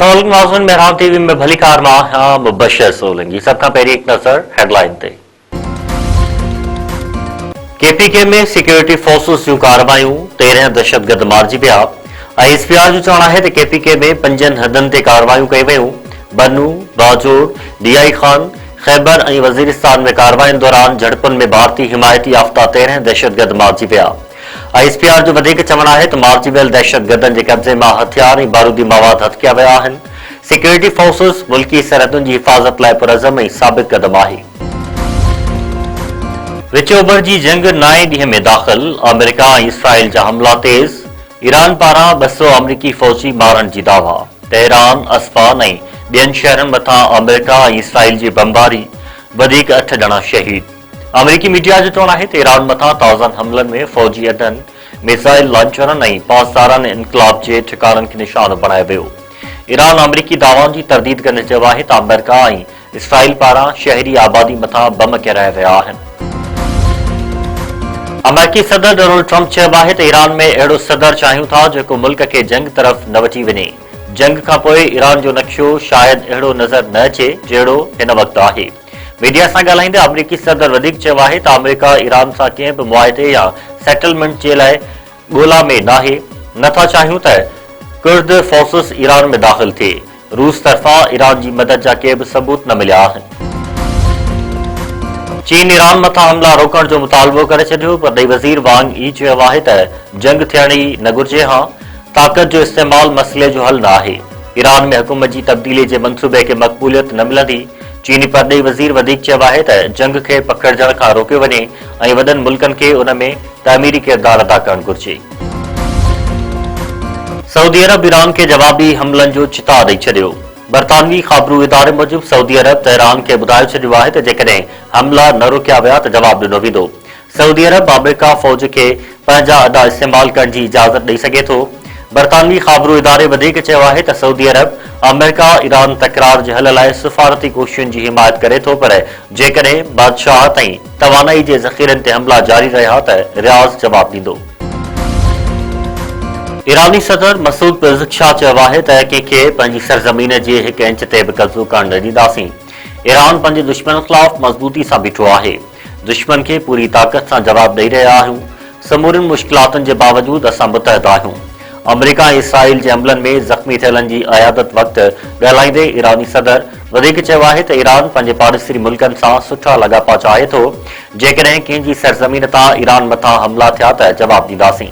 अस्सलाम वालेकुम मेहरान टीवी में भली कार मां मुबशर सोलंगी। सब खां पहिरीं हिकु नज़र हेडलाइन ते। केपीके में सिक्योरिटी फोर्सेस जूं कार्रवायूं, 13 दहशतगर्द मारिजी विया। ISPR जो चवणु आहे त केपीके में 5 हदनि ते कार्रवायूं कयूं वयूं। बनू, बाजोर, DI खान, खैबर ऐं वज़ीरिस्तान में कार्रवायुनि दौरान झड़पुनि में भारतीय हिमायती याफ़्ता 13 दहशतगर्द मारिजी विया। ISPR जो वधीक चवणु आहे त मारिजी वियल दहशतगर्दनि जे कब्ज़े मां हथियार ऐं बारूदी मवाद हथ कया विया आहिनि। सिक्योरिटी फोर्सेस मुल्की सरहदुनि जी हिफ़ाज़त लाइ पुरज़म ऐं साबित क़दम आहे। विच ओभर जी जंग 9 ॾींहं में दाख़िल, अमेरिका ऐं इसराइल जा हमला तेज़। ईरान पारां 200 अमरीकी फ़ौजी मारण जी दावा। तेहरान, अस्फ़ान ऐं ॿियनि शहरनि मथां अमेरिका ऐं इसराइल जी बमबारी, वधीक 8 ॼणा शहीद। अमरीकी मीडिया जो चवणु आहे त ईरान मथां ताज़नि हमलनि में फ़ौजी अॾनि, मिसाइल लॉन्चरनि ऐं पासदारनि इनक़लाब जे ठिकाननि खे निशानो बणायो वियो। ईरान अमरीकी दावनि जी तरदीद कंदे चयो आहे त अमेरिका ऐं इसराइल पारां शहरी आबादी मथां बम किराया विया आहिनि। अमेरिकी सदर डोनाल्ड ट्रंप चयो आहे त ईरान में अहिड़ो सदर चाहियूं था जेको मुल्क खे जंग तरफ़ न वठी वञे। जंग खां पोइ ईरान जो नक्शो शायदि अहिड़ो नज़र न अचे जहिड़ो हिन वक़्तु आहे। मीडिया सां ॻाल्हाईंदे अमरीकी सदर वधीक चयो आहे त अमेरिका ईरान सां कंहिं बि मुआहिदे या सेटलमेंट जे लाइ ॻोल्हा में नाहे। नथा चाहियूं त कुर्द फोर्सेस ईरान में दाख़िल थिए। रूस तरफ़ां ईरान जी मदद जा के बि सबूत न मिलिया आहिनि। चीन ईरान मथां हमला रोकण जो मुतालबो करे छॾियो। परॾेही वज़ीर वांग ई चयो आहे त जंग थियण ई न घुर्जे हां। ताक़त जो इस्तेमाल मसइले जो हल न आहे। ईरान में हुकूमत जी तब्दीली जे मंसूबे खे मक़बूलियत न मिलंदी। चीनी परॾेही वज़ीर वधीक चयो आहे त जंग खे पकड़जण खां रोकियो वञे ऐं वॾनि मुल्कनि खे उन में तामीरी किरदार अदा करणु घुर्जे। सऊदी अरब ईरान खे जवाबी हमलनि जो चिता ॾेई छॾियो। बरतानवी ख़बरू इदारे मूजिबि सऊदी अरब तेहरान खे ॿुधाए छॾियो आहे त जेकॾहिं हमला न रोकिया विया त जवाब ॾिनो वेंदो। सऊदी अरब अमेरिका फ़ौज खे पंहिंजा अदा इस्तेमालु करण जी इजाज़त ॾेई सघे थो। बरतानवी ख़बरू इदारे वधीक चयो आहे त सऊदी अरब अमेरिका ईरान तकरार जे हल लाइ सिफ़ारती कोशिशुनि जी हिमायत करे थो, पर जेकॾहिं बादशाहत ऐं तवानाई जे ज़ख़ीरनि ते हमला जारी रहिया त रियाज़ जवाब ॾींदो। ईरानी सदर मसूद पेज़ेश्कियान चयो आहे त कंहिंखे पंहिंजी सरज़मीन जे 1 इंच ते बि कब्ज़ो करण न ॾींदासीं। ईरान पंहिंजे दुश्मन ख़िलाफ़ मज़बूती सां बीठो आहे। दुश्मन खे पूरी ताक़त सां जवाब ॾेई रहिया आहियूं। समूरियुनि मुश्किलातुनि जे बावजूदि असां मुतहद आहियूं। अमेरिका ऐं इसराइल जे हमलनि में ज़ख़्मी थियलनि जी अयादत वक़्तु ॻाल्हाईंदे ईरानी सदर वधीक चयो आहे त ईरान पंहिंजे पाड़ेसरी मुल्कनि सां सुठा लाॻापा चाहे थो। जेकॾहिं कंहिंजी सरज़मीन तां ईरान मथां हमला थिया त जवाब ॾींदासीं।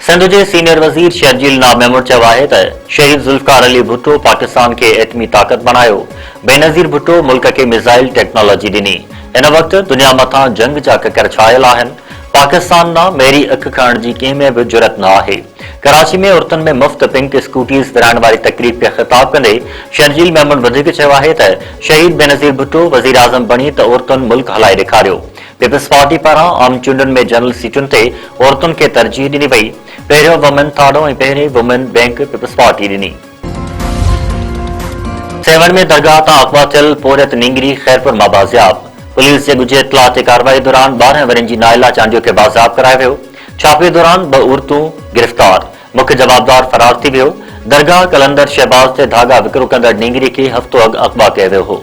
सिंध जे सीनियर वज़ीर शर्जील नामेमुर चयो आहे त शहीद ज़ुल्फ़िकार अली भुट्टो पाकिस्तान खे एटमी ताक़त बणायो। बेनज़ीर भुट्टो मुल्क खे मिसाइल टेक्नोलॉजी ॾिनी। हिन वक़्तु दुनिया मथां जंग जा ककर छायल आहिनि। पाकिस्तान मां मेरी अख खणण जी कंहिं में बि जुरत न आहे। कराची में औरतुनि में मुफ़्त पिंक स्कूटीज़ विराइण वारी तक़रीब खे ख़िताब कंदे शर्जील मेमून वधीक चयो आहे त शहीद बेनज़ीर भुट्टो वज़ीर आज़म बणी त औरतुनि मुल्क हलाए ॾेखारियो। पीपल्स पार्टी पारां आम चूंडुनि में जनरल सीटुनि ते औरतुनि खे तरजीह ॾिनी वई। पहिरियों वुमेन थाडो ऐं पहिरीं वुमेन बैंक पीपल्स पार्टी ॾिनी। सेवन में दरगाह तां अगवा थियल पोरियत नींगरी ख़ैरपुर मां बाज़ियाब। पुलिस जे ॻुझे इत्तला ते कार्रवाई दौरान 12 वरनि जी नाइला चांडियो खे बाज़ियाब करायो वियो। छापे दौरान 2 औरतूं गिरफ़्तार। मुख्य जवाबदार फरार थी वियो। दरगाह कलंदर शहबाज़ ते धागा विकिरो कंदड़ नींगरी खे हफ़्तो अॻु अगवा कयो वियो हो।